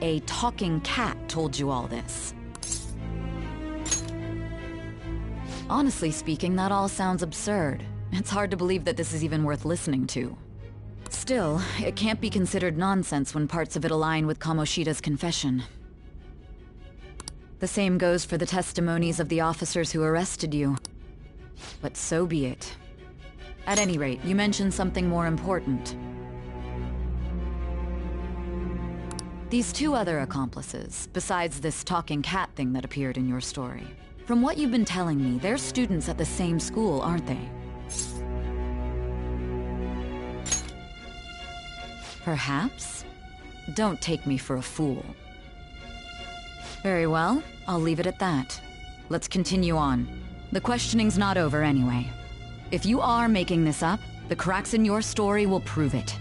a talking cat told you all this. Honestly speaking, that all sounds absurd. It's hard to believe that this is even worth listening to. Still, it can't be considered nonsense when parts of it align with Kamoshida's confession. The same goes for the testimonies of the officers who arrested you. But so be it. At any rate, you mentioned something more important. These two other accomplices, besides this talking cat thing that appeared in your story. From what you've been telling me, they're students at the same school, aren't they? Perhaps? Don't take me for a fool. Very well, I'll leave it at that. Let's continue on. The questioning's not over anyway. If you are making this up, the cracks in your story will prove it.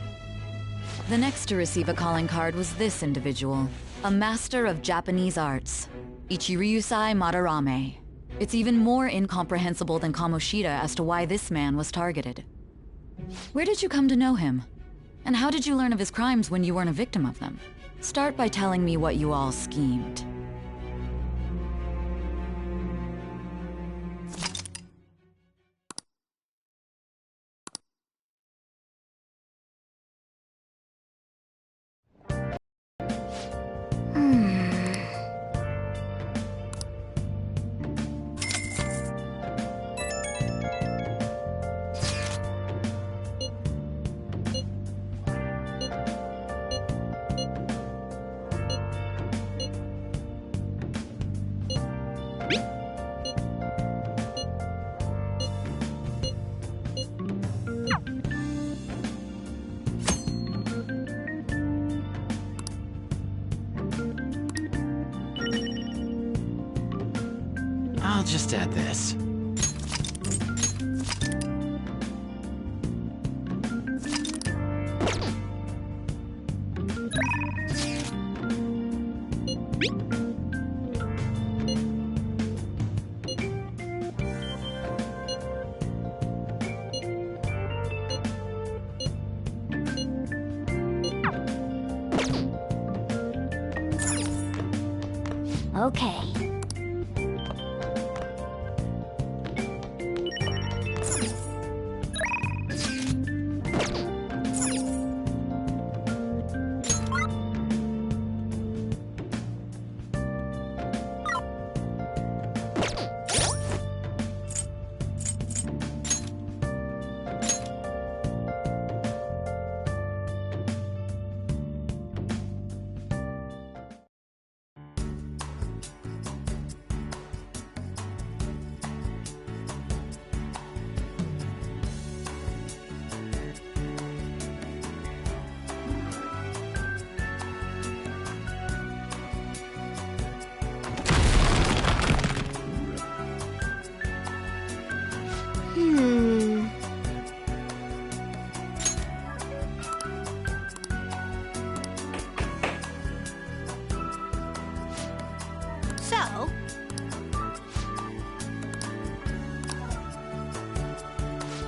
The next to receive a calling card was this individual, a master of Japanese arts, Ichiryusai Madarame. It's even more incomprehensible than Kamoshida as to why this man was targeted. Where did you come to know him? And how did you learn of his crimes when you weren't a victim of them? Start by telling me what you all schemed. I'll just add this. Okay. So?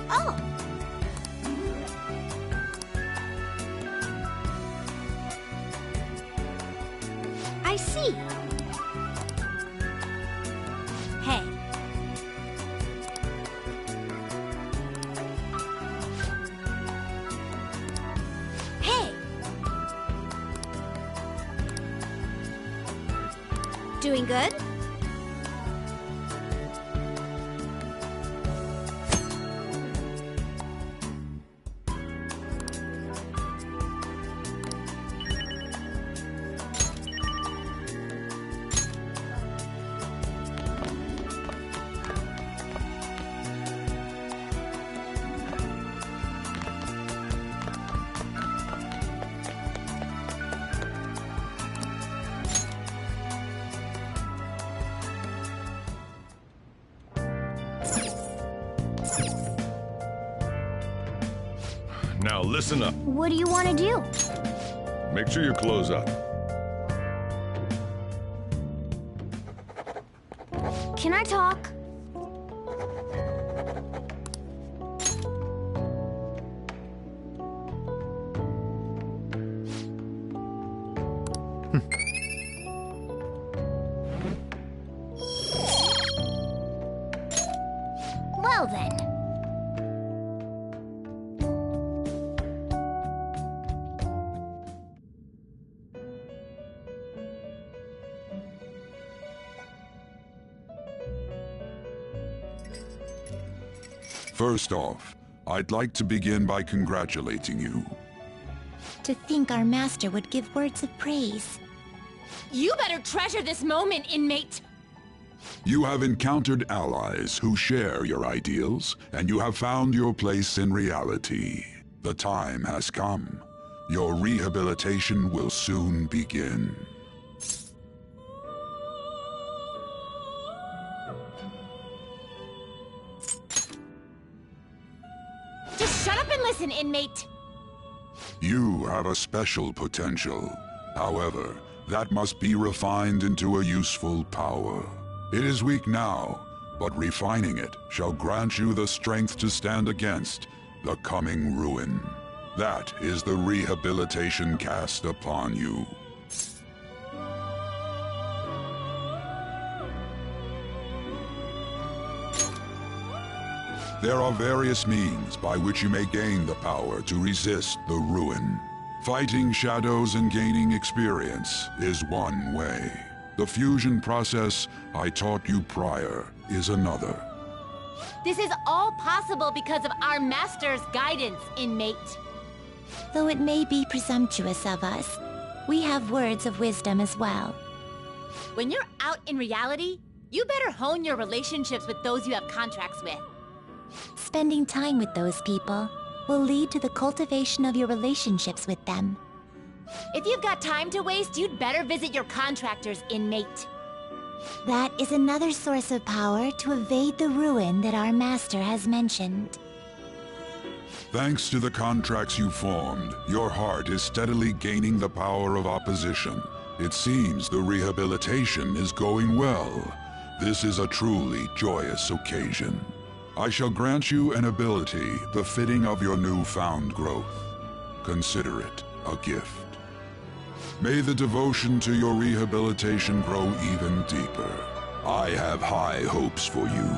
Oh. I see. Hey. Hey. Doing good? Now listen up. What do you want to do? Make sure your clothes up. Can I talk? Well then. First off, I'd like to begin by congratulating you. To think our master would give words of praise. You better treasure this moment, inmate! You have encountered allies who share your ideals, and you have found your place in reality. The time has come. Your rehabilitation will soon begin. Just shut up and listen, inmate! You have a special potential. However, that must be refined into a useful power. It is weak now, but refining it shall grant you the strength to stand against the coming ruin. That is the rehabilitation cast upon you. There are various means by which you may gain the power to resist the ruin. Fighting shadows and gaining experience is one way. The fusion process I taught you prior is another. This is all possible because of our master's guidance, inmate. Though it may be presumptuous of us, we have words of wisdom as well. When you're out in reality, you better hone your relationships with those you have contracts with. Spending time with those people will lead to the cultivation of your relationships with them. If you've got time to waste, you'd better visit your contractors, inmate. That is another source of power to evade the ruin that our master has mentioned. Thanks to the contracts you formed, your heart is steadily gaining the power of opposition. It seems the rehabilitation is going well. This is a truly joyous occasion. I shall grant you an ability befitting of your newfound growth. Consider it a gift. May the devotion to your rehabilitation grow even deeper. I have high hopes for you.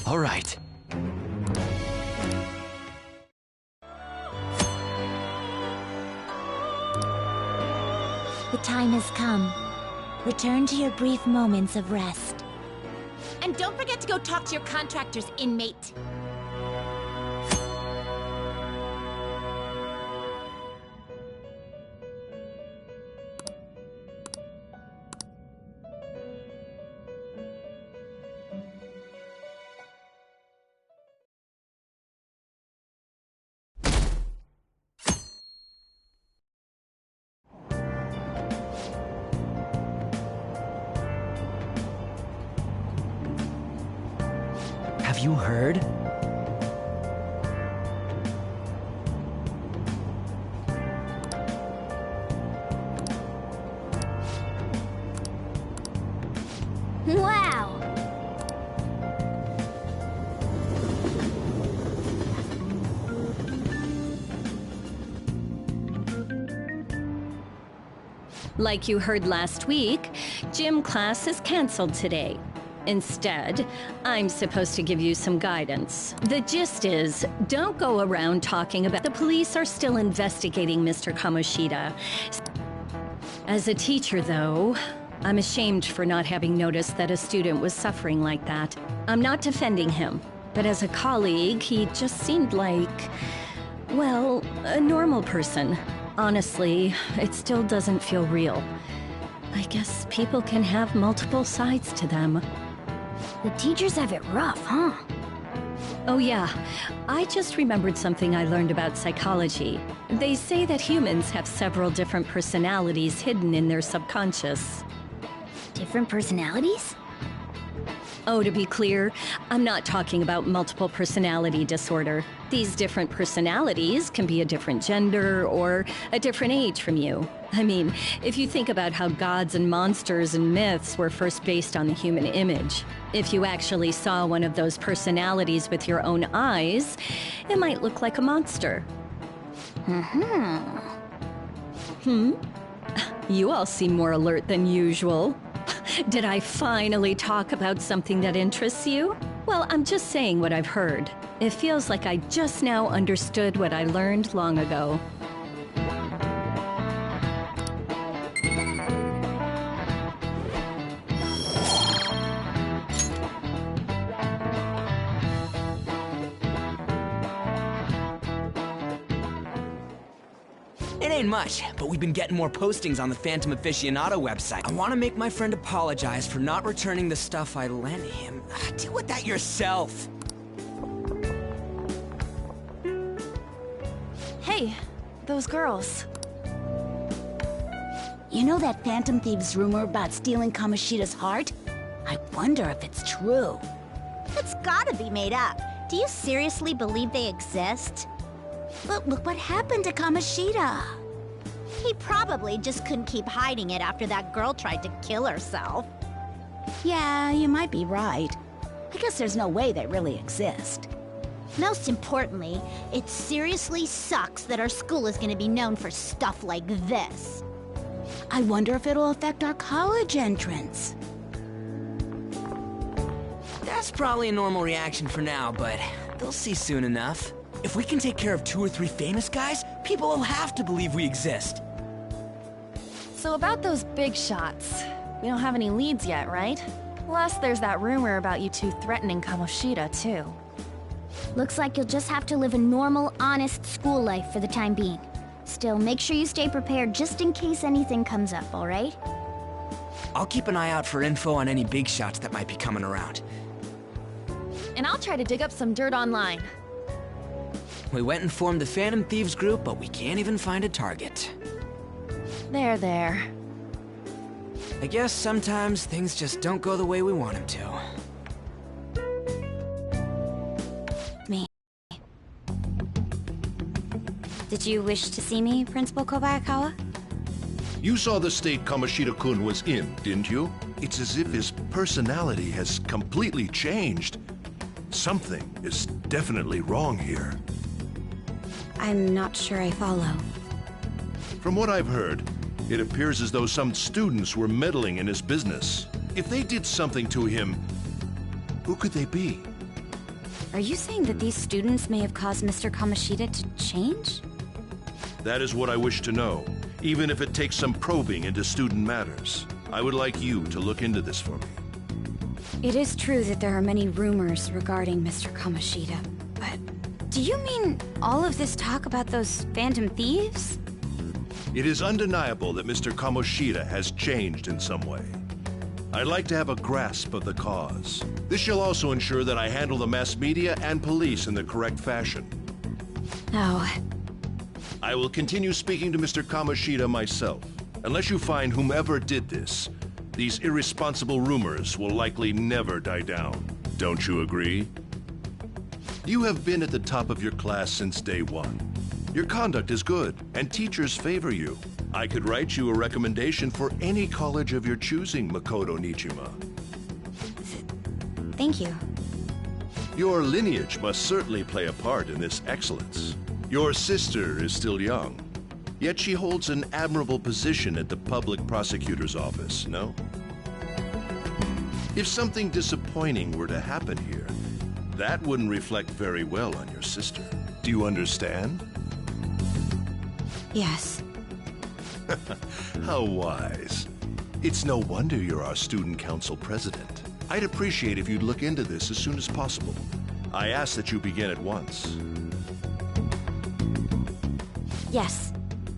All right. The time has come. Return to your brief moments of rest. And don't forget to go talk to your contractors, inmate. Have you heard? Wow! Like you heard last week, gym class is canceled today. Instead, I'm supposed to give you some guidance. The gist is, don't go around talking about the police are still investigating Mr. Kamoshida. As a teacher, though, I'm ashamed for not having noticed that a student was suffering like that. I'm not defending him, but as a colleague, he just seemed like, well, a normal person. Honestly, it still doesn't feel real. I guess people can have multiple sides to them. The teachers have it rough, huh? Oh yeah, I just remembered something I learned about psychology. They say that humans have several different personalities hidden in their subconscious. Different personalities? Oh, to be clear, I'm not talking about multiple personality disorder. These different personalities can be a different gender or a different age from you. I mean, if you think about how gods and monsters and myths were first based on the human image, if you actually saw one of those personalities with your own eyes, it might look like a monster. You all seem more alert than usual. Did I finally talk about something that interests you? Well, I'm just saying what I've heard. It feels like I just now understood what I learned long ago. It ain't much, but we've been getting more postings on the Phantom Aficionado website. I want to make my friend apologize for not returning the stuff I lent him. Deal with that yourself. Hey, those girls. You know that Phantom Thieves rumor about stealing Kamoshida's heart? I wonder if it's true. It's gotta be made up. Do you seriously believe they exist? But look what happened to Kamoshida. He probably just couldn't keep hiding it after that girl tried to kill herself. Yeah, you might be right. I guess there's no way they really exist. Most importantly, it seriously sucks that our school is gonna be known for stuff like this. I wonder if it'll affect our college entrance. That's probably a normal reaction for now, but they'll see soon enough. If we can take care of 2 or 3 famous guys, people will have to believe we exist. So about those big shots, we don't have any leads yet, right? Plus, there's that rumor about you two threatening Kamoshida, too. Looks like you'll just have to live a normal, honest school life for the time being. Still, make sure you stay prepared just in case anything comes up, alright? I'll keep an eye out for info on any big shots that might be coming around. And I'll try to dig up some dirt online. We went and formed the Phantom Thieves group, but we can't even find a target. There. I guess sometimes things just don't go the way we want them to. Me. Did you wish to see me, Principal Kobayakawa? You saw the state Kamoshida-kun was in, didn't you? It's as if his personality has completely changed. Something is definitely wrong here. I'm not sure I follow. From what I've heard, it appears as though some students were meddling in his business. If they did something to him, who could they be? Are you saying that these students may have caused Mr. Kamoshida to change? That is what I wish to know, even if it takes some probing into student matters. I would like you to look into this for me. It is true that there are many rumors regarding Mr. Kamoshida, but do you mean all of this talk about those Phantom Thieves? It is undeniable that Mr. Kamoshida has changed in some way. I'd like to have a grasp of the cause. This shall also ensure that I handle the mass media and police in the correct fashion. Oh. I will continue speaking to Mr. Kamoshida myself. Unless you find whomever did this, these irresponsible rumors will likely never die down. Don't you agree? You have been at the top of your class since day one. Your conduct is good, and teachers favor you. I could write you a recommendation for any college of your choosing, Makoto Nijima. Thank you. Your lineage must certainly play a part in this excellence. Your sister is still young, yet she holds an admirable position at the public prosecutor's office, no? If something disappointing were to happen here, that wouldn't reflect very well on your sister. Do you understand? Yes. How wise. It's no wonder you're our student council president. I'd appreciate if you'd look into this as soon as possible. I ask that you begin at once. Yes.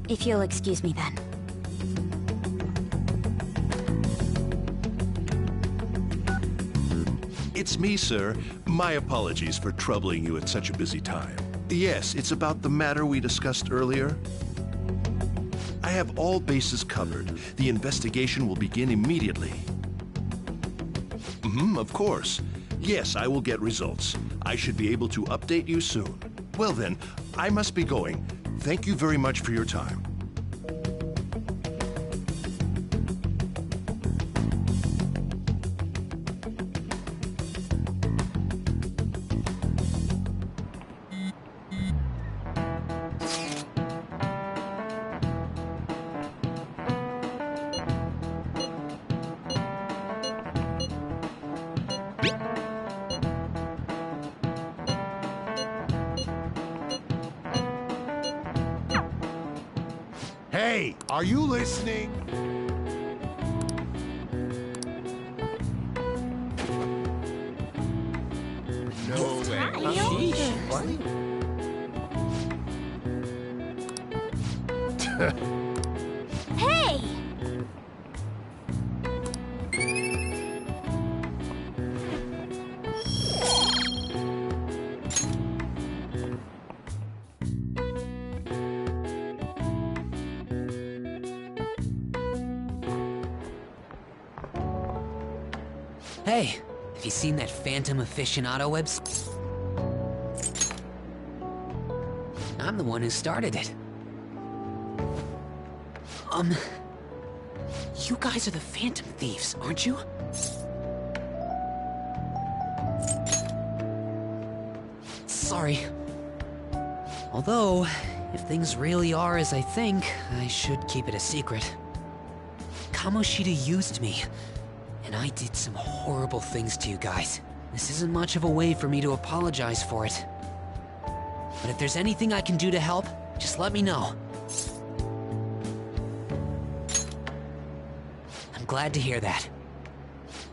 If you'll excuse me then. It's me, sir. My apologies for troubling you at such a busy time. Yes, it's about the matter we discussed earlier. I have all bases covered. The investigation will begin immediately. Of course. Yes, I will get results. I should be able to update you soon. Well then, I must be going. Thank you very much for your time. Hey, are you listening? No way. Hey! Hey, have you seen that Phantom Aficionado website? I'm the one who started it. You guys are the Phantom Thieves, aren't you? Sorry. Although, if things really are as I think, I should keep it a secret. Kamoshida used me, and I did some horrible things to you guys. This isn't much of a way for me to apologize for it. But if there's anything I can do to help, just let me know. I'm glad to hear that.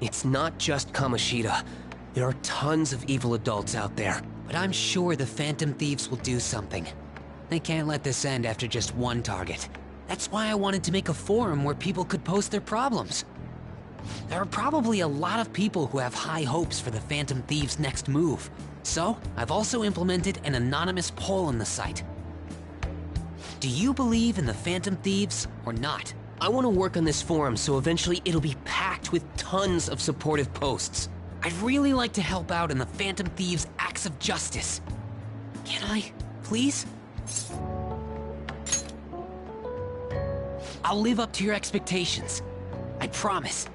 It's not just Kamoshida. There are tons of evil adults out there. But I'm sure the Phantom Thieves will do something. They can't let this end after just one target. That's why I wanted to make a forum where people could post their problems. There are probably a lot of people who have high hopes for the Phantom Thieves' next move. So, I've also implemented an anonymous poll on the site. Do you believe in the Phantom Thieves or not? I want to work on this forum so eventually it'll be packed with tons of supportive posts. I'd really like to help out in the Phantom Thieves' acts of justice. Can I, please? I'll live up to your expectations. I promise.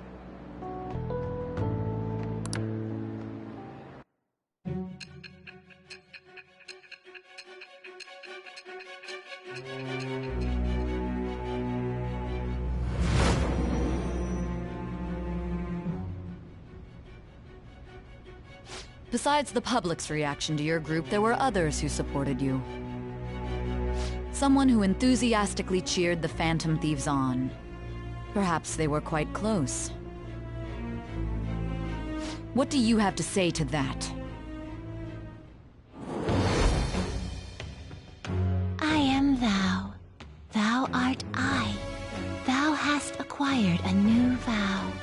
Besides the public's reaction to your group, there were others who supported you. Someone who enthusiastically cheered the Phantom Thieves on. Perhaps they were quite close. What do you have to say to that? I am thou. Thou art I. Thou hast acquired a new vow.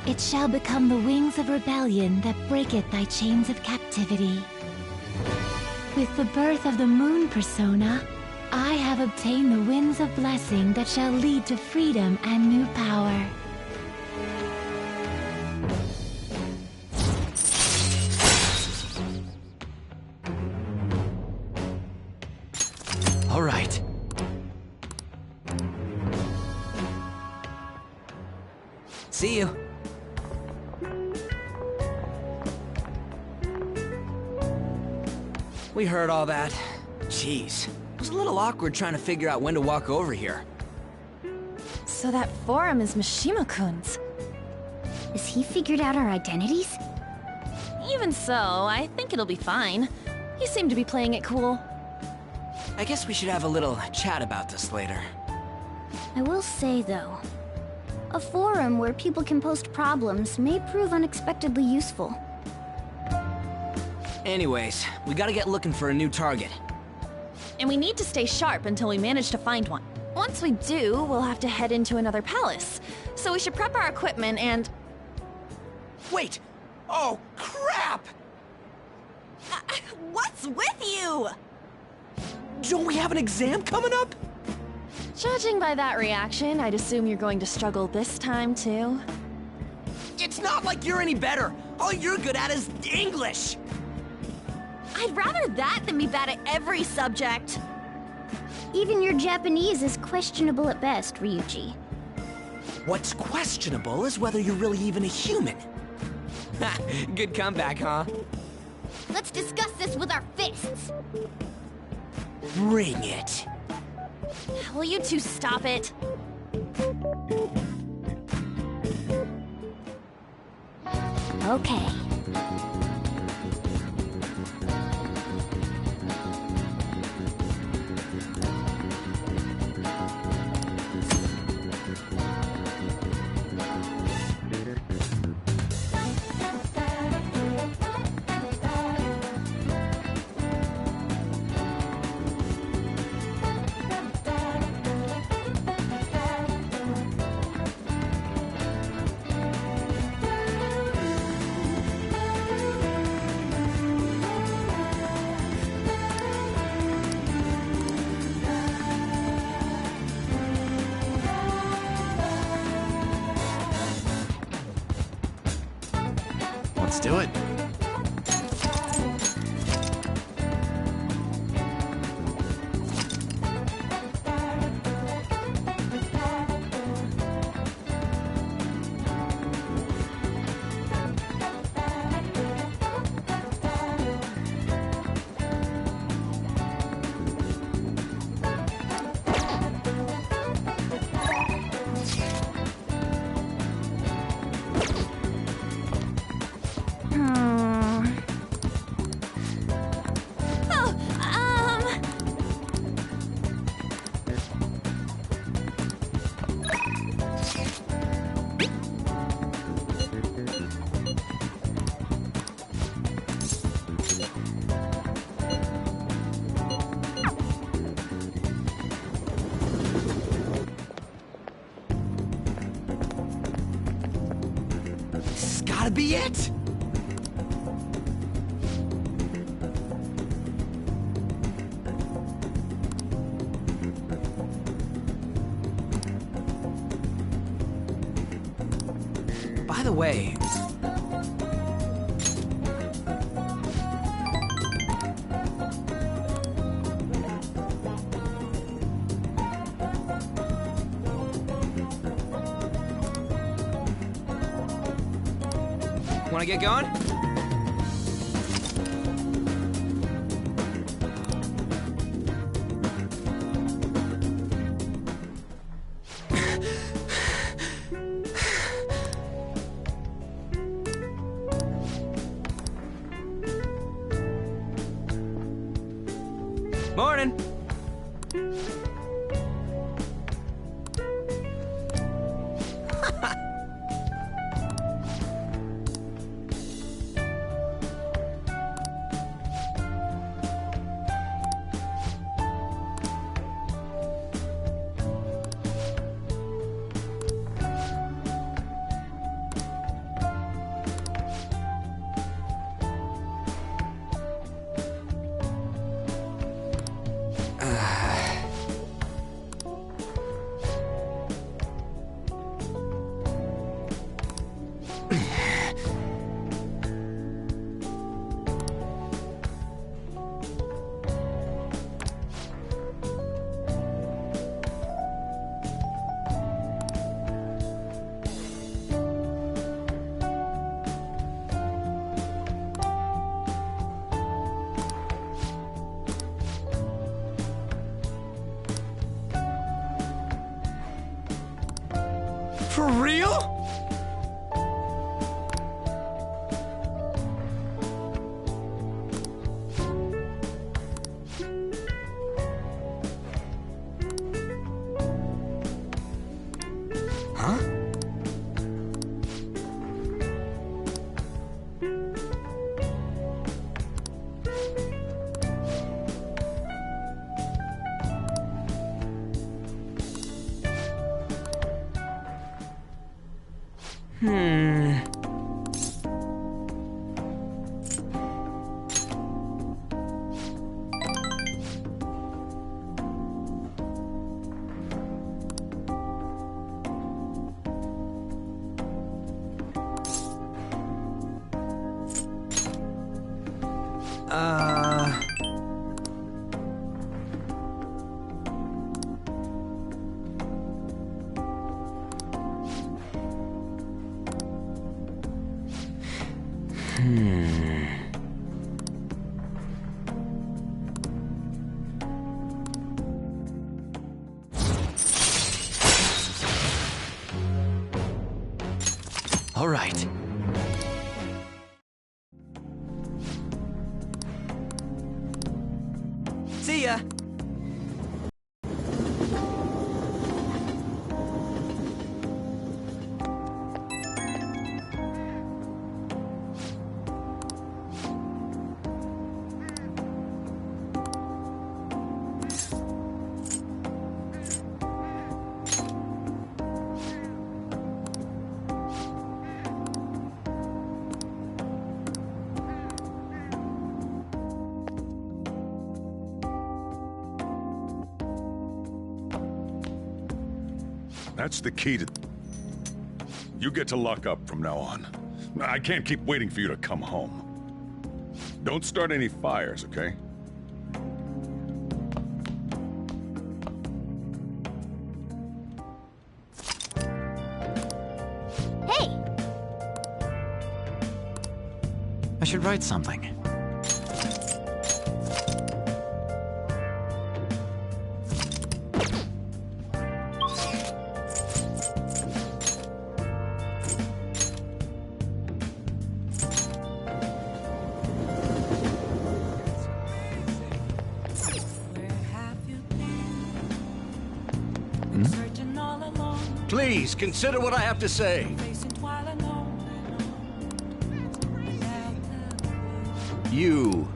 It shall become the wings of rebellion that breaketh thy chains of captivity. With the birth of the moon persona, I have obtained the winds of blessing that shall lead to freedom and new power. All right. See you. We heard all that. Jeez. It was a little awkward trying to figure out when to walk over here. So that forum is Mishima-kun's. Has he figured out our identities? Even so, I think it'll be fine. He seemed to be playing it cool. I guess we should have a little chat about this later. I will say, though, a forum where people can post problems may prove unexpectedly useful. Anyways, we gotta get looking for a new target. And we need to stay sharp until we manage to find one. Once we do, we'll have to head into another palace. So we should prep our equipment and... Wait! Oh, crap! What's with you? Don't we have an exam coming up? Judging by that reaction, I'd assume you're going to struggle this time, too. It's not like you're any better. All you're good at is English. I'd rather that than be bad at every subject. Even your Japanese is questionable at best, Ryuji. What's questionable is whether you're really even a human. Ha, good comeback, huh? Let's discuss this with our fists. Bring it. Will you two stop it? Okay. do it. Gotta be it! By the way... Wanna get going? Morning! For real? Huh? All right. See ya. That's the key to... You get to lock up from now on. I can't keep waiting for you to come home. Don't start any fires, okay? Hey! I should write something. Please, consider what I have to say. You.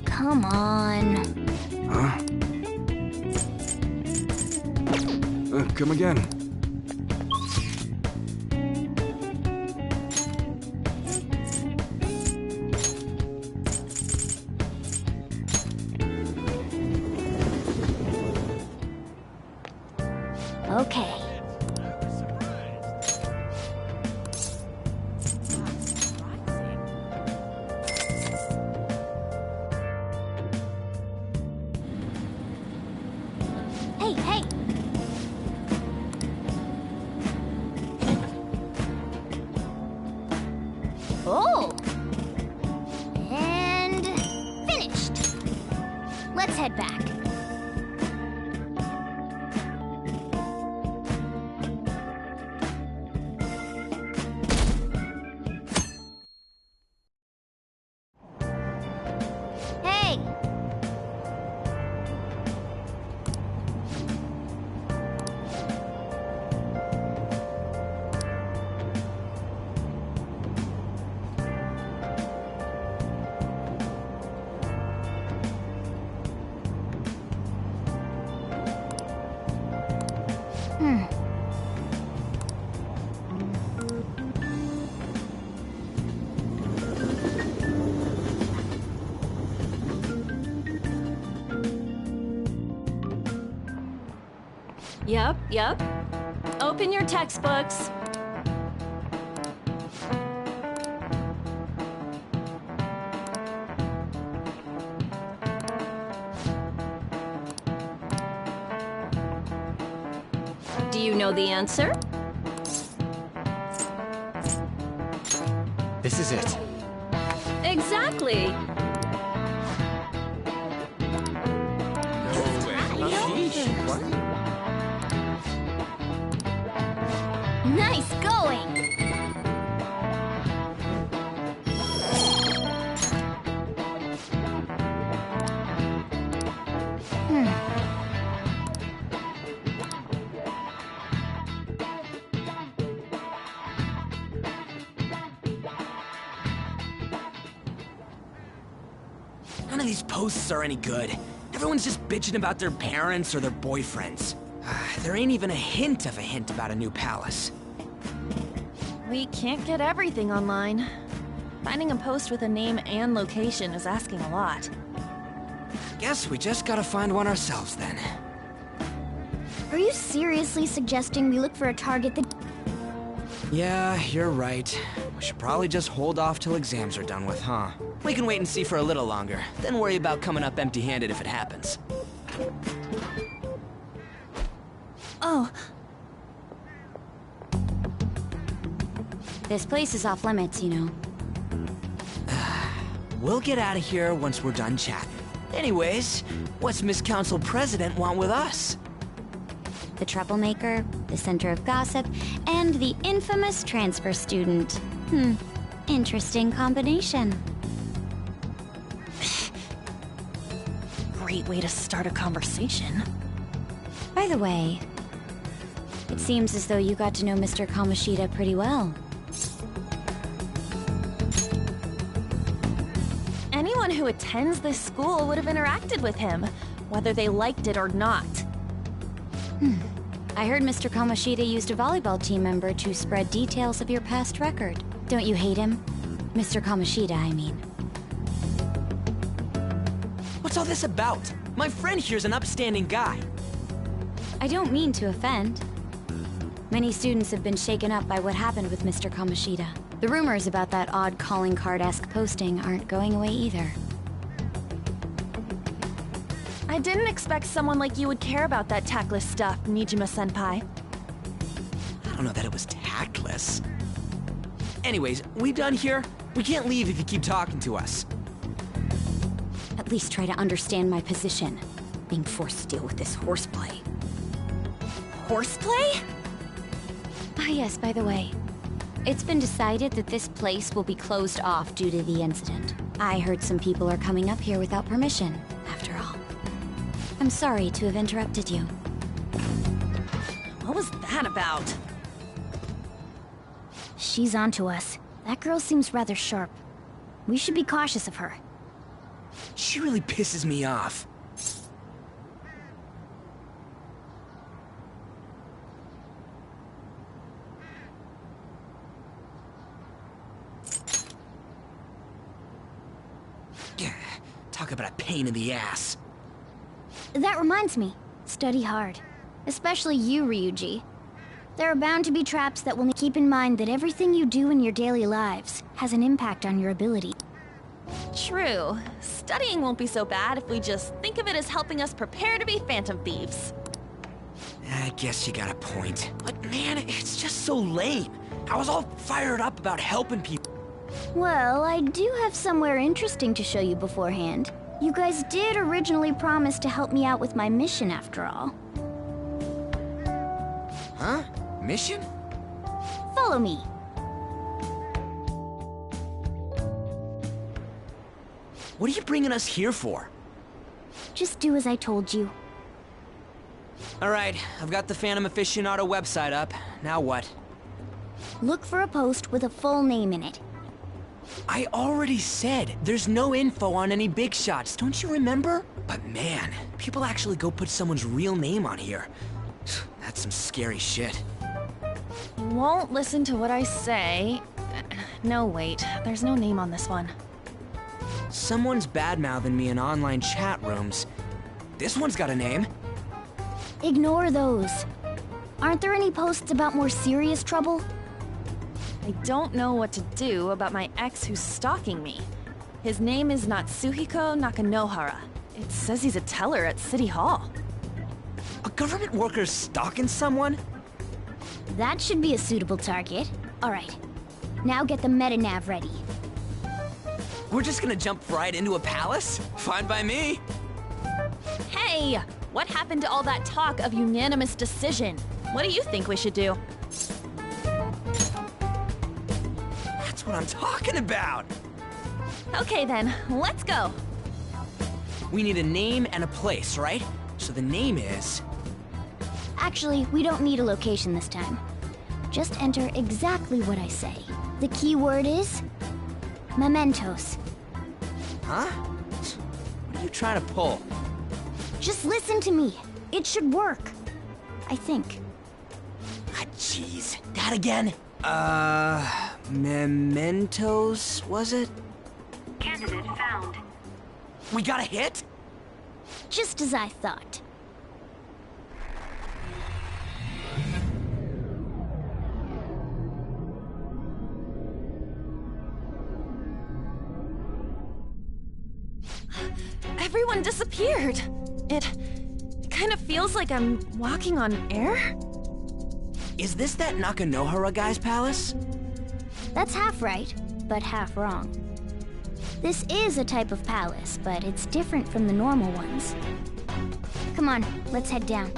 Come on. Huh? Come again. Okay. Hey, hey! Oh! And finished. Let's head back. Hey! Yep. Open your textbooks. Do you know the answer? This is it. Exactly. Nice going! None of these posts are any good. Everyone's just bitching about their parents or their boyfriends. There ain't even a hint about a new palace. We can't get everything online. Finding a post with a name and location is asking a lot. Guess we just gotta find one ourselves then. Are you seriously suggesting we look for a target that... Yeah, you're right. We should probably just hold off till exams are done with, huh? We can wait and see for a little longer, then worry about coming up empty-handed if it happens. Oh. This place is off limits, you know. We'll get out of here once we're done chatting. Anyways, what's Miss Council President want with us? The troublemaker, the center of gossip, and the infamous transfer student. Interesting combination. Great way to start a conversation. By the way, it seems as though you got to know Mr. Kamoshida pretty well. Anyone who attends this school would have interacted with him, whether they liked it or not. I heard Mr. Kamoshida used a volleyball team member to spread details of your past record. Don't you hate him? Mr. Kamoshida, I mean. What's all this about? My friend here's an upstanding guy. I don't mean to offend. Many students have been shaken up by what happened with Mr. Kamoshida. The rumors about that odd calling card-esque posting aren't going away either. I didn't expect someone like you would care about that tactless stuff, Nijima-senpai. I don't know that it was tactless. Anyways, we done here? We can't leave if you keep talking to us. At least try to understand my position. Being forced to deal with this horseplay. Horseplay? Ah yes, by the way. It's been decided that this place will be closed off due to the incident. I heard some people are coming up here without permission, after all. I'm sorry to have interrupted you. What was that about? She's onto us. That girl seems rather sharp. We should be cautious of her. She really pisses me off. Talk about a pain in the ass. That reminds me. Study hard. Especially you, Ryuji. There are bound to be traps that will keep in mind that everything you do in your daily lives has an impact on your ability. True. Studying won't be so bad if we just think of it as helping us prepare to be Phantom Thieves. I guess you got a point. But man, it's just so lame. I was all fired up about helping people. Well, I do have somewhere interesting to show you beforehand. You guys did originally promise to help me out with my mission after all. Huh? Mission? Follow me. What are you bringing us here for? Just do as I told you. Alright, I've got the Phantom Aficionado website up. Now what? Look for a post with a full name in it. I already said there's no info on any big shots, don't you remember? But man, people actually go put someone's real name on here. That's some scary shit. You won't listen to what I say. No, wait. There's no name on this one. Someone's bad-mouthing me in online chat rooms. This one's got a name. Ignore those. Aren't there any posts about more serious trouble? I don't know what to do about my ex who's stalking me. His name is Natsuhiko Nakanohara. It says he's a teller at City Hall. A government worker stalking someone? That should be a suitable target. Alright, now get the meta-nav ready. We're just gonna jump right into a palace? Fine by me. Hey! What happened to all that talk of unanimous decision? What do you think we should do? That's what I'm talking about! Okay then, let's go! We need a name and a place, right? So the name is... Actually, we don't need a location this time. Just enter exactly what I say. The key word is... mementos. Huh? What are you trying to pull? Just listen to me. It should work. I think. Ah, jeez. That again? Mementos, was it? Candidate found. We got a hit? Just as I thought. Everyone disappeared. It kind of feels like I'm walking on air. Is this that Nakanohara guy's palace? That's half right, but half wrong. This is a type of palace, but it's different from the normal ones. Come on, let's head down.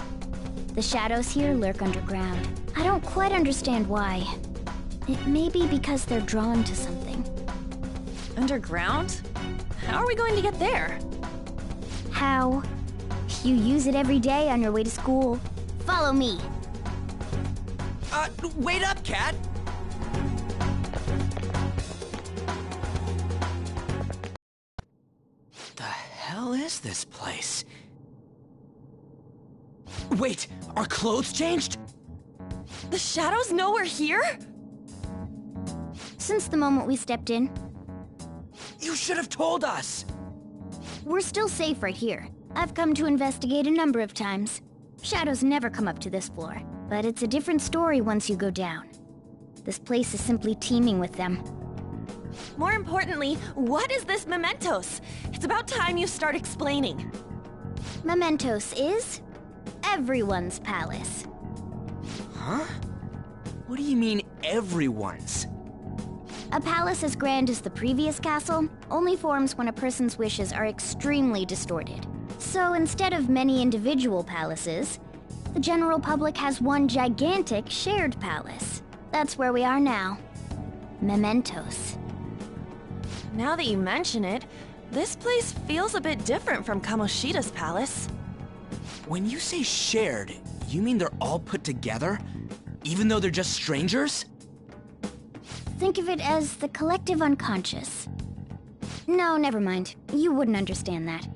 The shadows here lurk underground. I don't quite understand why. It may be because they're drawn to something. Underground? How are we going to get there? How? You use it every day on your way to school. Follow me. Wait up, Cat! The hell is this place? Wait, our clothes changed? The shadows know we're here? Since the moment we stepped in. You should have told us! We're still safe right here. I've come to investigate a number of times. Shadows never come up to this floor, but it's a different story once you go down. This place is simply teeming with them. More importantly, what is this Mementos? It's about time you start explaining. Mementos is everyone's palace. Huh? What do you mean, everyone's? A palace as grand as the previous castle only forms when a person's wishes are extremely distorted. So instead of many individual palaces, the general public has one gigantic shared palace. That's where we are now. Mementos. Now that you mention it, this place feels a bit different from Kamoshida's palace. When you say shared, you mean they're all put together? Even though they're just strangers? Think of it as the collective unconscious. No, never mind. You wouldn't understand that.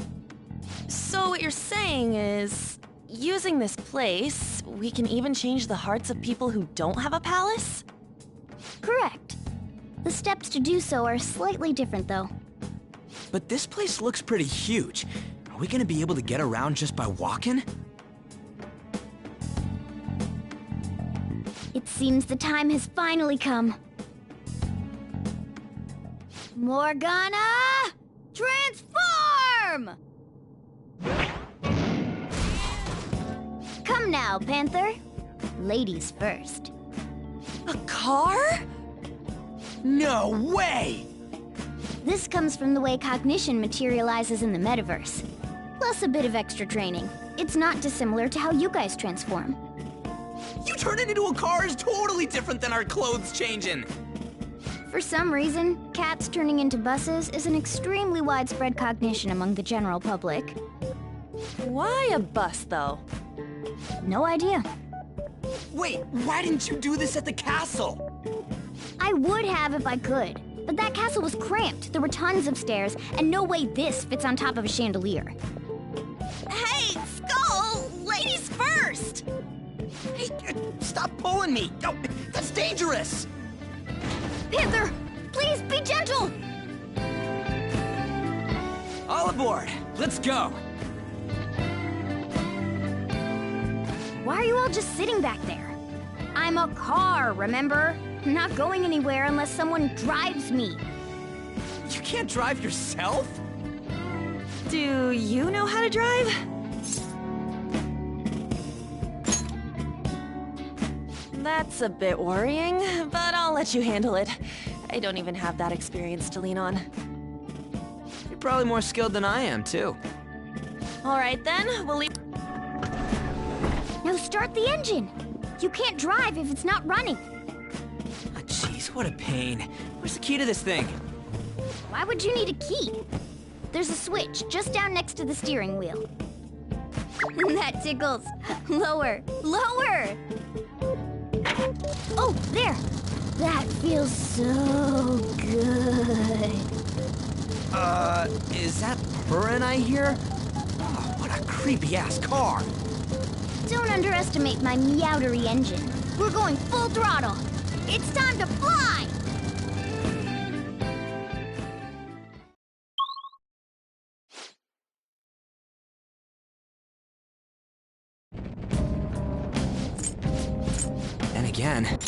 So what you're saying is, using this place, we can even change the hearts of people who don't have a palace? Correct. The steps to do so are slightly different, though. But this place looks pretty huge. Are we gonna be able to get around just by walking? It seems the time has finally come. Morgana! Transform! Come now, Panther. Ladies first. A car? No way! This comes from the way cognition materializes in the metaverse. Plus a bit of extra training. It's not dissimilar to how you guys transform. You turning into a car is totally different than our clothes changing! For some reason, cats turning into buses is an extremely widespread cognition among the general public. Why a bus, though? No idea. Wait, why didn't you do this at the castle? I would have if I could, but that castle was cramped. There were tons of stairs, and no way this fits on top of a chandelier. Hey, Skull! Ladies first! Hey, stop pulling me! Oh, that's dangerous! Panther, please be gentle! All aboard! Let's go! Why are you all just sitting back there? I'm a car, remember? I'm not going anywhere unless someone drives me. You can't drive yourself? Do you know how to drive? That's a bit worrying, but I'll let you handle it. I don't even have that experience to lean on. You're probably more skilled than I am, too. All right then, we'll leave. Now start the engine! You can't drive if it's not running. Ah, jeez, what a pain. Where's the key to this thing? Why would you need a key? There's a switch just down next to the steering wheel. That tickles. Lower, lower! Oh, there! That feels so good. Is that purring I hear? Oh, what a creepy-ass car. Don't underestimate my meowdery engine. We're going full throttle. It's time to fly! Then again...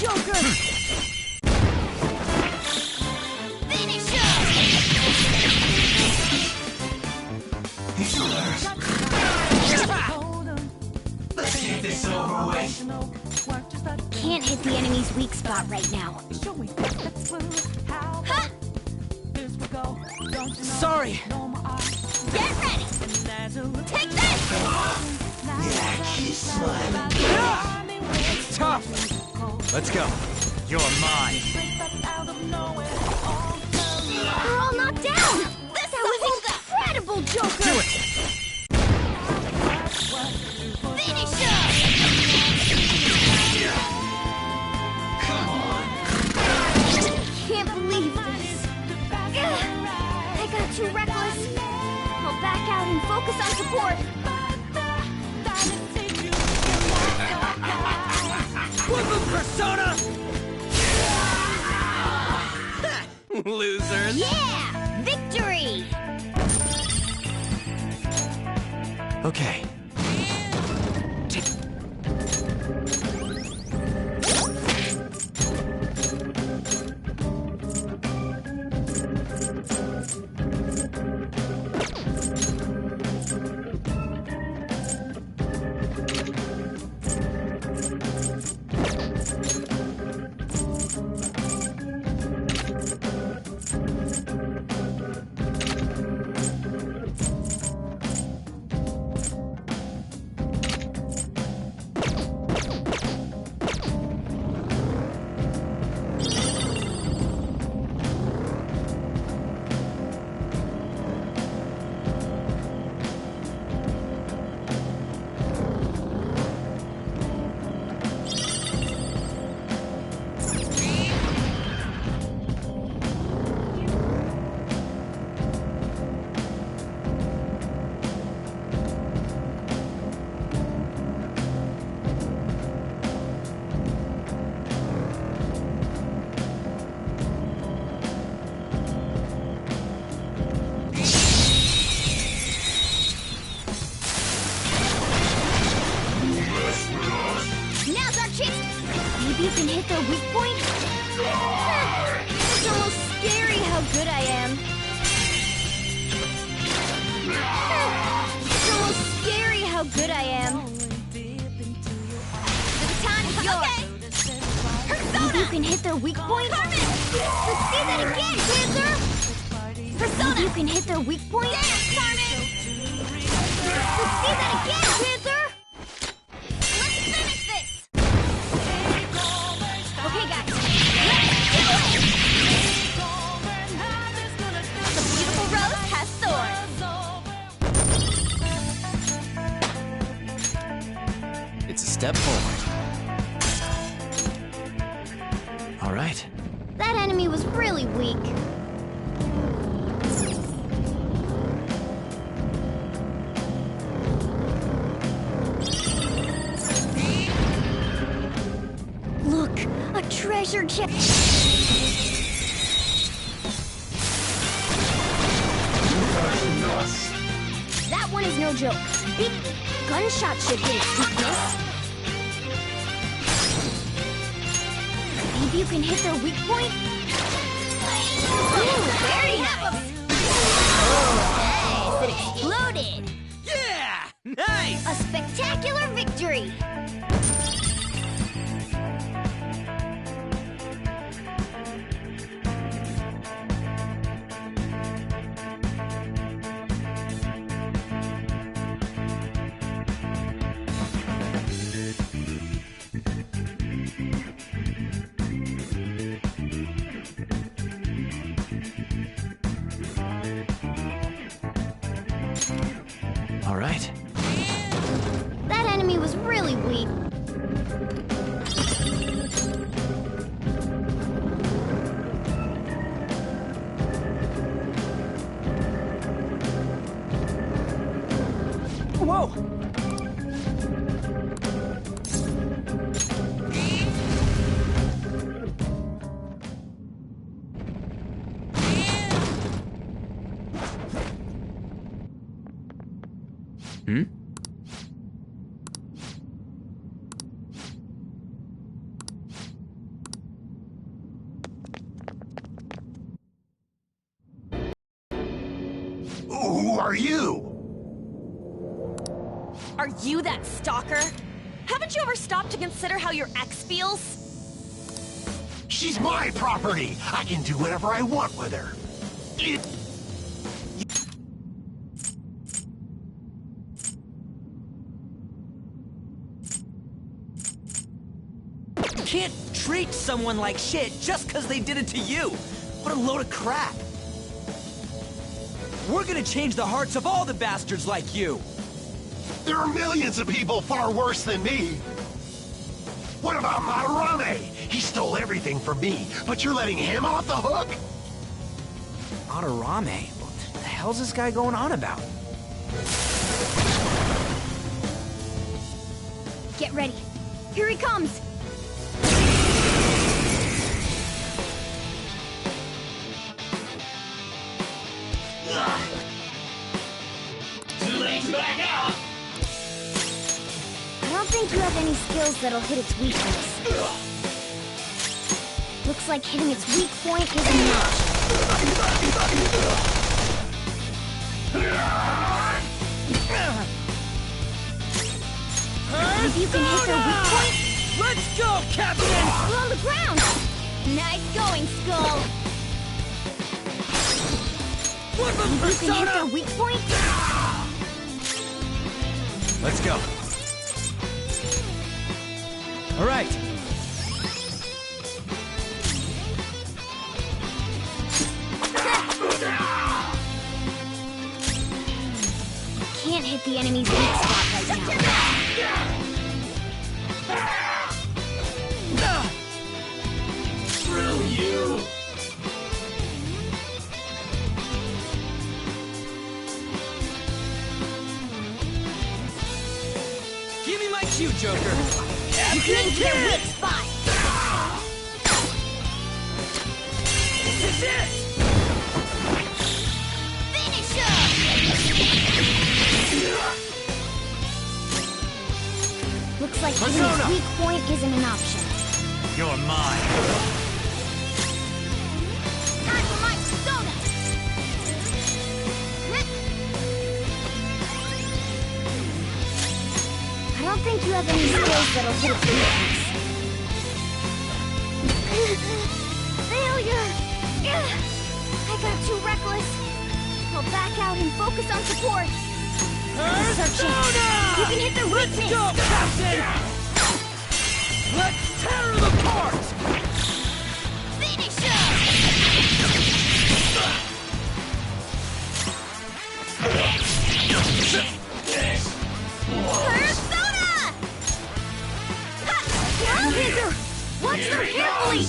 Joker! Finish him! He's yours. Let's get this over with. Can't hit the enemy's weak spot right now. Ha! Sorry! Get ready! Take this! Yeah, kiss mine. It's tough! Let's go. You're mine. They're all knocked down! That was incredible, Joker! Do it! Finish him! Come on. Can't believe this. I got too reckless. I'll back out and focus on support. Woohoo, Persona! Losers! Yeah! Victory! Okay. Now's our chance! Maybe you can hit their weak point? It's almost scary how good I am. It's almost scary how good I am. The baton is yours. Okay. Maybe you can hit their weak point? Let's see that again, Panther! Persona! Maybe you can hit their weak point? Dance, Carmen! Let's see that again, Panther! Let's finish this! Okay, guys. Let's do it! The beautiful rose has thorns. It's a step forward. All right. That enemy was really weak. Look, a treasure chest. That one is no joke. Big gunshot should hit its weakness. Maybe you can hit their weak point? Ooh, very nice! Nice! It exploded! Yeah! Nice! A spectacular victory! All right. That enemy was really weak. Whoa! Hmm? are you? Are you that stalker? Haven't you ever stopped to consider how your ex feels? She's my property. I can do whatever I want with her. You can't treat someone like shit just because they did it to you. What a load of crap. We're gonna change the hearts of all the bastards like you. There are millions of people far worse than me. What about Madarame? He stole everything from me, but you're letting him off the hook? Madarame? What the hell's this guy going on about? Get ready. Here he comes! Too late to back out! I don't think you have any skills that'll hit its weakness. Looks like hitting its weak point is enough. If you can hit their weak point... Let's go, Captain! We're on the ground! Nice going, Skull! If you can hit their weak point... Let's go. All right. Can't hit the enemy's weak spot right now. Screw you! Give me my cue, Joker. You can hit their weak spot. This is it! Finish him! Looks like hitting his weak point isn't an option. You're mine. Time for my persona! I don't think you have any skills that'll hit its weakness. Failure! I got too reckless. I'll back out and focus on support. This is our chance. You can hit their weakness! Let's go, Captain! Let's tear them apart! Finish him! Persona! Ha! Hither! Watch them carefully!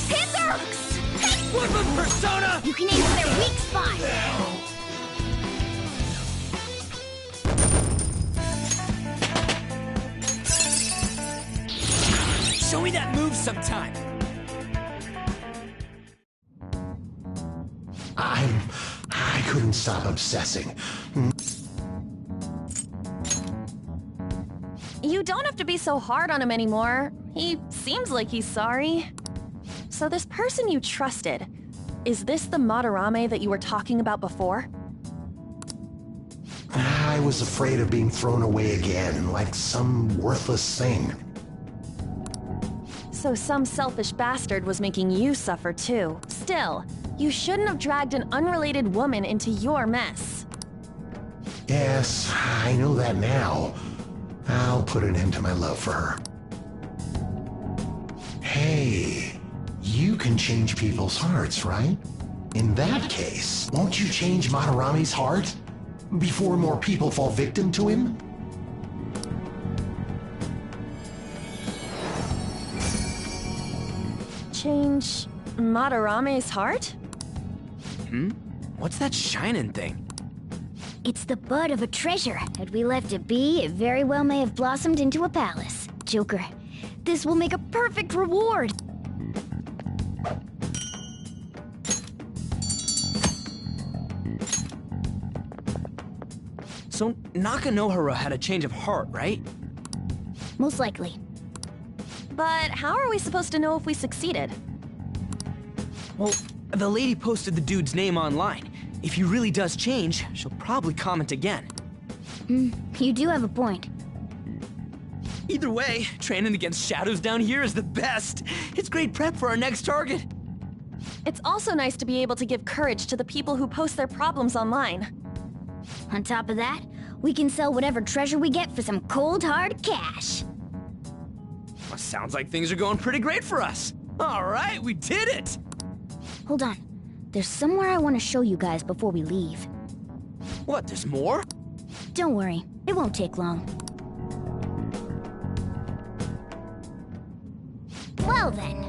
Hither! Weapon Persona! You can aim for their weak spot! Show me that move sometime. I couldn't stop obsessing. You don't have to be so hard on him anymore. He seems like he's sorry. So this person you trusted, is this the Madarame that you were talking about before? I was afraid of being thrown away again, like some worthless thing. So some selfish bastard was making you suffer too. Still, you shouldn't have dragged an unrelated woman into your mess. Yes, I know that now. I'll put an end to my love for her. Hey, you can change people's hearts, right? In that case, won't you change Madarame's heart? Before more people fall victim to him? Change Madarame's heart? What's that shining thing? It's the bud of a treasure. Had we left it be, it very well may have blossomed into a palace. Joker, this will make a perfect reward! So Nakanohara had a change of heart, right? Most likely. But how are we supposed to know if we succeeded? Well, the lady posted the dude's name online. If he really does change, she'll probably comment again. You do have a point. Either way, training against shadows down here is the best. It's great prep for our next target. It's also nice to be able to give courage to the people who post their problems online. On top of that, we can sell whatever treasure we get for some cold hard cash. Well, sounds like things are going pretty great for us. All right, we did it! Hold on. There's somewhere I want to show you guys before we leave. What, there's more? Don't worry, it won't take long. Well then.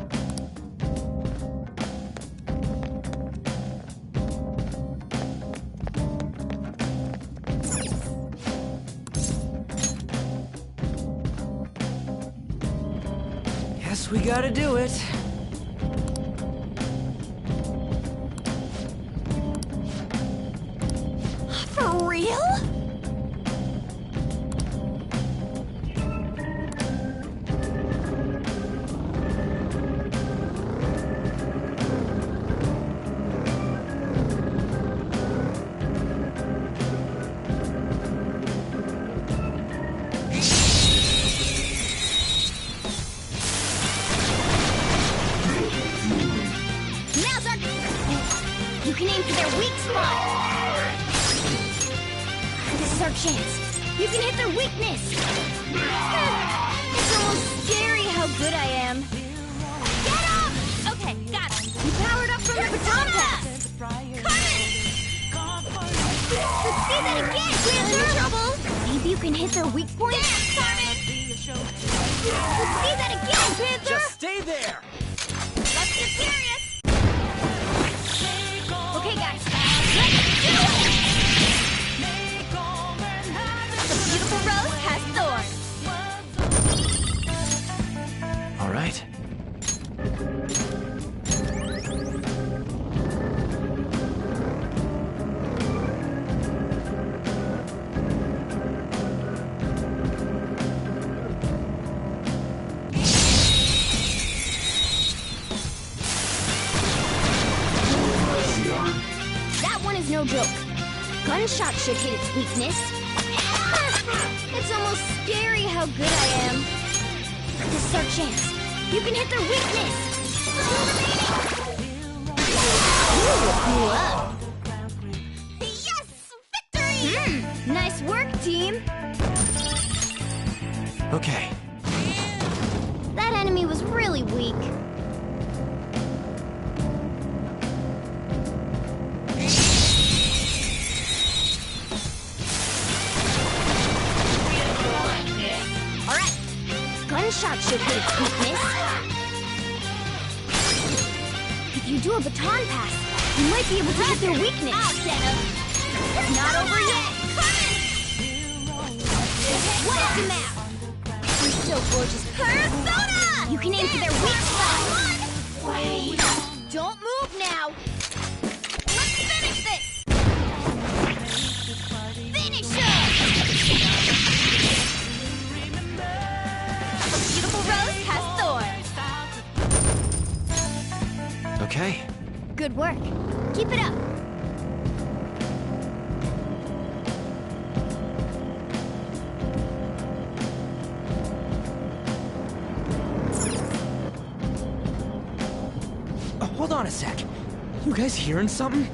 Guess we gotta do it. For real? You can aim for their weak spot. This is our chance. You can hit their weakness. It's almost scary how good I am. Get up! Okay, got it. You powered up from the baton pass. Let's see that again, Panther! Trouble. Maybe you can hit their weak point. Let's see that again, Panther! Just stay there. Let's get serious. Okay, guys, let's do it! The beautiful rose has thorns. All right. No joke. Gunshot should hit its weakness. It's almost scary how good I am. This is our chance. You can hit their weakness. Whoa. Yes! Victory! Nice work, team. Okay. That enemy was really weak. Gunshot should hit its weakness. If you do a baton pass, you might be able to hit their weakness. It's not over yet. What's the map? You're so gorgeous. Persona! You can aim for their weak spot. Wait. Don't move now. Let's finish this. Finish her! Beautiful rose has thorns. Okay. Good work. Keep it up. Hold on a sec. You guys hearing something?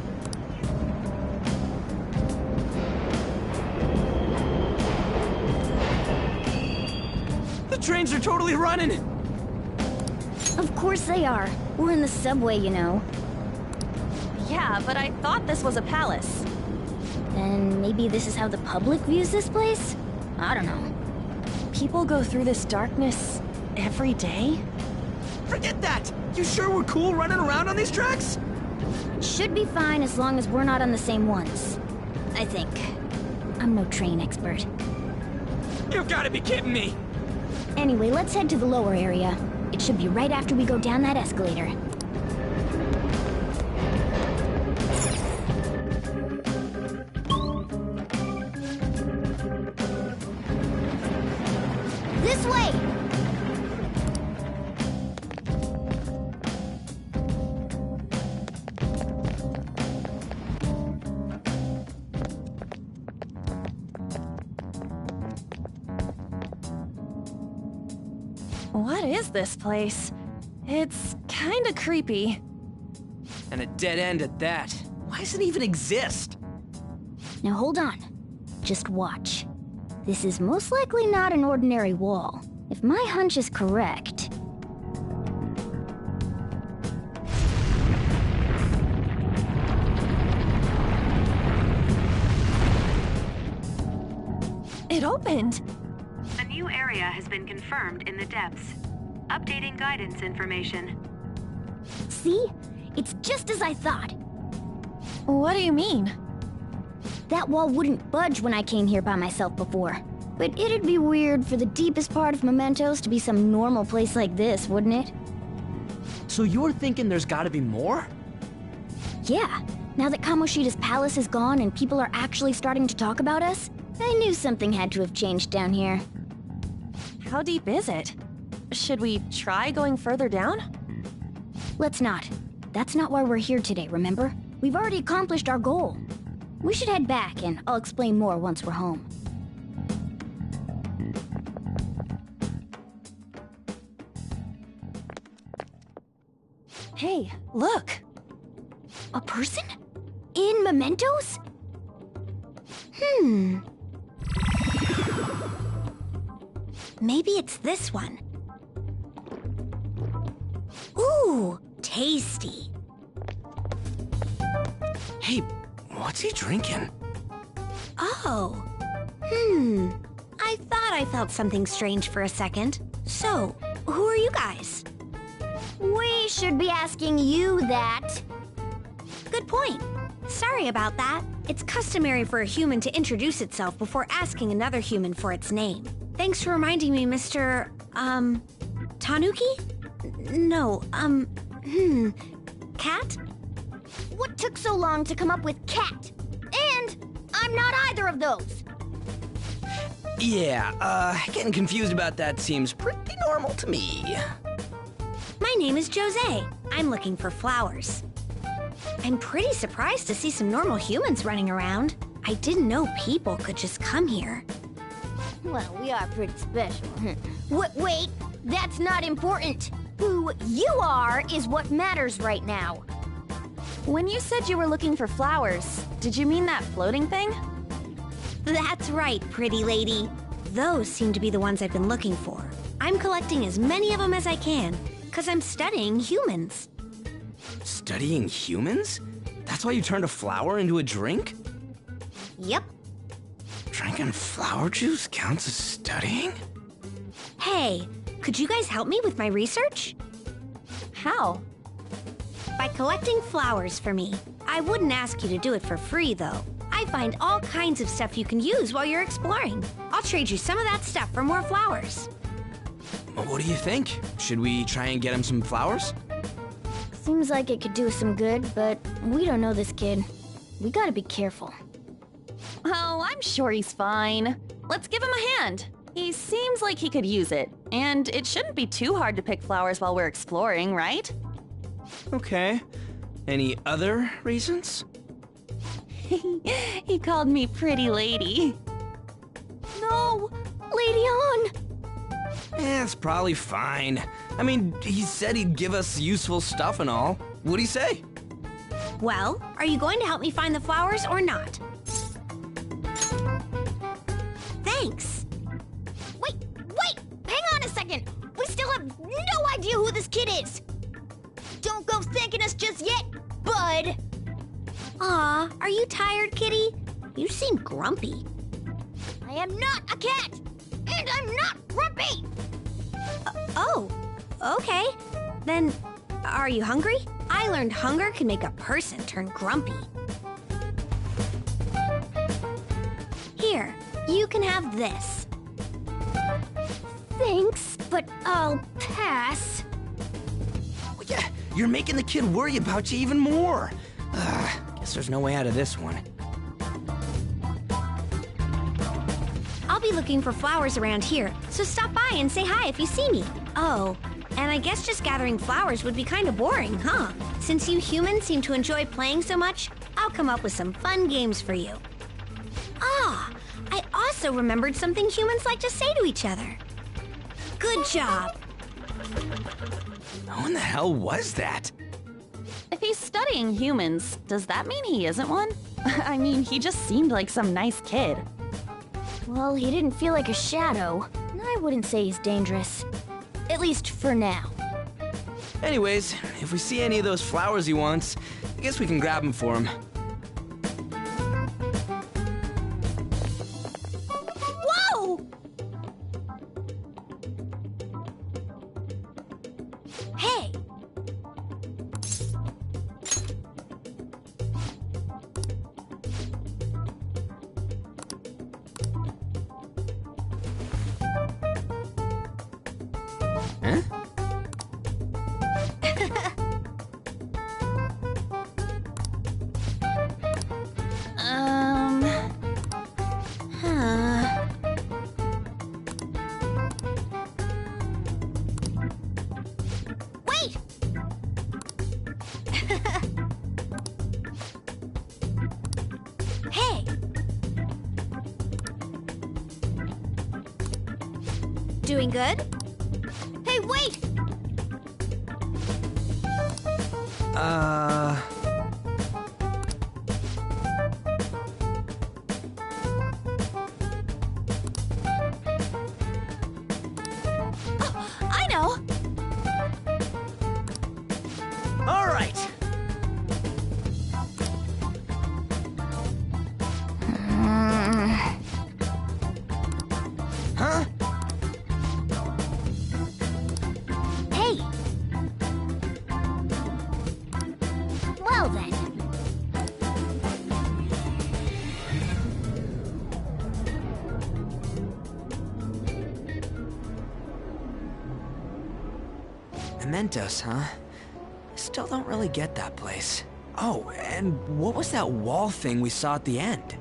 The trains are totally running! Of course they are. We're in the subway, you know. Yeah, but I thought this was a palace. Then maybe this is how the public views this place? I don't know. People go through this darkness every day? Forget that! You sure we're cool running around on these tracks? Should be fine as long as we're not on the same ones. I think. I'm no train expert. You've gotta be kidding me! Anyway, let's head to the lower area. It should be right after we go down that escalator. This way! What is this place? It's kinda creepy. And a dead end at that. Why does it even exist? Now hold on. Just watch. This is most likely not an ordinary wall. If my hunch is correct... It opened! A new area has been confirmed in the depths. Updating guidance information. See? It's just as I thought. What do you mean? That wall wouldn't budge when I came here by myself before. But it'd be weird for the deepest part of Mementos to be some normal place like this, wouldn't it? So you're thinking there's gotta be more? Yeah. Now that Kamoshida's palace is gone and people are actually starting to talk about us, I knew something had to have changed down here. How deep is it? Should we try going further down? Let's not. That's not why we're here today, remember? We've already accomplished our goal. We should head back, and I'll explain more once we're home. Hey, look! A person? In Mementos? Maybe it's this one. Ooh, tasty. Hey, what's he drinking? Oh. I thought I felt something strange for a second. So, who are you guys? We should be asking you that. Good point. Sorry about that. It's customary for a human to introduce itself before asking another human for its name. Thanks for reminding me, Mr. Tanuki? No, Cat? What took so long to come up with cat? And I'm not either of those. Yeah, getting confused about that seems pretty normal to me. My name is Jose. I'm looking for flowers. I'm pretty surprised to see some normal humans running around. I didn't know people could just come here. Well, we are pretty special. Wait, that's not important. Who you are is what matters right now. When you said you were looking for flowers, did you mean that floating thing? That's right, pretty lady. Those seem to be the ones I've been looking for. I'm collecting as many of them as I can, because I'm studying humans. Studying humans? That's why you turned a flower into a drink? Yep. Drinking flower juice counts as studying? Hey, could you guys help me with my research? How? By collecting flowers for me. I wouldn't ask you to do it for free, though. I find all kinds of stuff you can use while you're exploring. I'll trade you some of that stuff for more flowers. Well, what do you think? Should we try and get him some flowers? Seems like it could do us some good, but we don't know this kid. We gotta be careful. Oh, I'm sure he's fine. Let's give him a hand. He seems like he could use it, and it shouldn't be too hard to pick flowers while we're exploring, right? Okay. Any other reasons? He called me pretty lady. No! Lady On! It's probably fine. I mean, he said he'd give us useful stuff and all. What'd he say? Well, are you going to help me find the flowers or not? Thanks. Wait! Hang on a second! We still have no idea who this kid is! Don't go thanking us just yet, bud! Aw, are you tired, kitty? You seem grumpy. I am not a cat! And I'm not grumpy! Oh, okay. Then, are you hungry? I learned hunger can make a person turn grumpy. Here, you can have this. Thanks, but I'll pass. Well, yeah, you're making the kid worry about you even more. Guess there's no way out of this one. I'll be looking for flowers around here, so stop by and say hi if you see me. Oh, and I guess just gathering flowers would be kind of boring, huh? Since you humans seem to enjoy playing so much, I'll come up with some fun games for you. Ah, I also remembered something humans like to say to each other. Good job. Who in the hell was that? If he's studying humans, does that mean he isn't one? I mean, he just seemed like some nice kid. Well, he didn't feel like a shadow. I wouldn't say he's dangerous. At least for now. Anyways, if we see any of those flowers he wants, I guess we can grab them for him. Whoa! Hey! Huh? Wait! Hey! Doing good? Hey, wait! Oh, I know! All right. Huh? Hey! Well then. Mementos, huh? Still don't really get that place. Oh, and what was that wall thing we saw at the end?